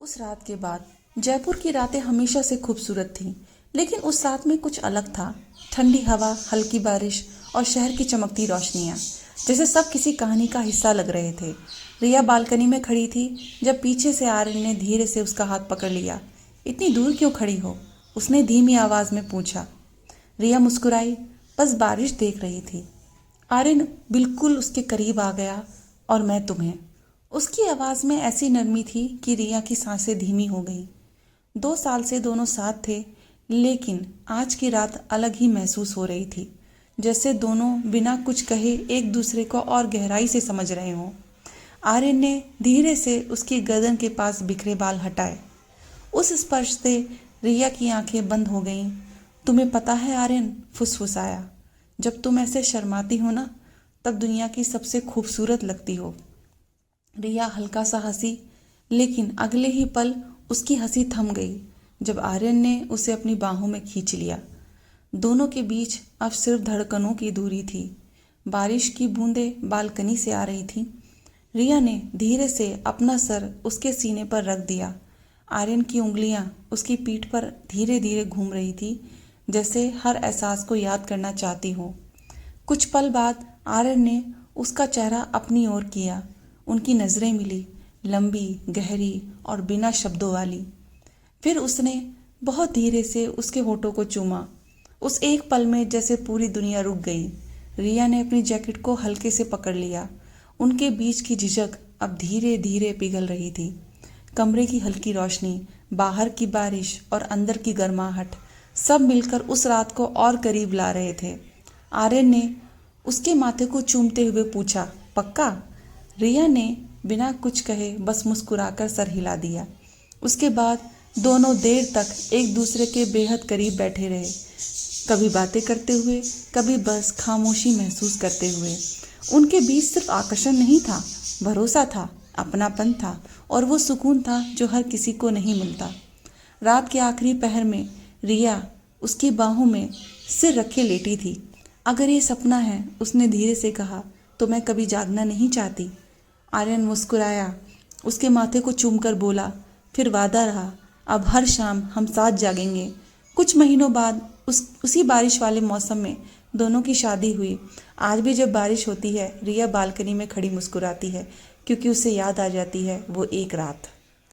उस रात के बाद जयपुर की रातें हमेशा से खूबसूरत थीं, लेकिन उस रात में कुछ अलग था। ठंडी हवा, हल्की बारिश और शहर की चमकती रोशनियां, जैसे सब किसी कहानी का हिस्सा लग रहे थे। रिया बालकनी में खड़ी थी जब पीछे से आर्यन ने धीरे से उसका हाथ पकड़ लिया। इतनी दूर क्यों खड़ी हो? उसने धीमी आवाज में पूछा। रिया मुस्कुराई, बस बारिश देख रही थी। आर्यन बिल्कुल उसके करीब आ गया। और मैं तुम्हें। उसकी आवाज में ऐसी नरमी थी कि रिया की सांसें धीमी हो गई। 2 साल से दोनों साथ थे, लेकिन आज की रात अलग ही महसूस हो रही थी, जैसे दोनों बिना कुछ कहे एक दूसरे को और गहराई से समझ रहे हों। आर्यन ने धीरे से उसकी गर्दन के पास बिखरे बाल हटाए। उस स्पर्श से रिया की आंखें बंद हो गईं। तुम्हें पता है आर्यन, फुसफुसाया, जब तुम ऐसे शर्माती हो ना, तब दुनिया की सबसे खूबसूरत लगती हो। रिया हल्का सा हंसी, लेकिन अगले ही पल उसकी हंसी थम गई जब आर्यन ने उसे अपनी बाहों में खींच लिया। दोनों के बीच अब सिर्फ धड़कनों की दूरी थी। बारिश की बूंदें बालकनी से आ रही थीं। रिया ने धीरे से अपना सर उसके सीने पर रख दिया। आर्यन की उंगलियां उसकी पीठ पर धीरे धीरे घूम रही थी, जैसे हर एहसास को याद करना चाहती हो। कुछ पल बाद आर्यन ने उसका चेहरा अपनी ओर किया। उनकी नजरें मिली, लंबी, गहरी और बिना शब्दों वाली। फिर उसने बहुत धीरे से उसके होठों को चूमा। उस एक पल में जैसे पूरी दुनिया रुक गई। रिया ने अपनी जैकेट को हल्के से पकड़ लिया। उनके बीच की झिझक अब धीरे धीरे पिघल रही थी। कमरे की हल्की रोशनी, बाहर की बारिश और अंदर की गर्माहट, सब मिलकर उस रात को और करीब ला रहे थे। आर्यन ने उसके माथे को चूमते हुए पूछा, पक्का? रिया ने बिना कुछ कहे बस मुस्कुराकर सर हिला दिया। उसके बाद दोनों देर तक एक दूसरे के बेहद करीब बैठे रहे, कभी बातें करते हुए, कभी बस खामोशी महसूस करते हुए। उनके बीच सिर्फ आकर्षण नहीं था, भरोसा था, अपनापन था और वो सुकून था जो हर किसी को नहीं मिलता। रात के आखिरी पहर में रिया उसकी बाहों में सिर रखे लेटी थी। अगर ये सपना है, उसने धीरे से कहा, तो मैं कभी जागना नहीं चाहती। आर्यन मुस्कुराया, उसके माथे को चूमकर बोला, फिर वादा रहा, अब हर शाम हम साथ जागेंगे। कुछ महीनों बाद उसी बारिश वाले मौसम में दोनों की शादी हुई। आज भी जब बारिश होती है, रिया बालकनी में खड़ी मुस्कुराती है, क्योंकि उसे याद आ जाती है वो एक रात।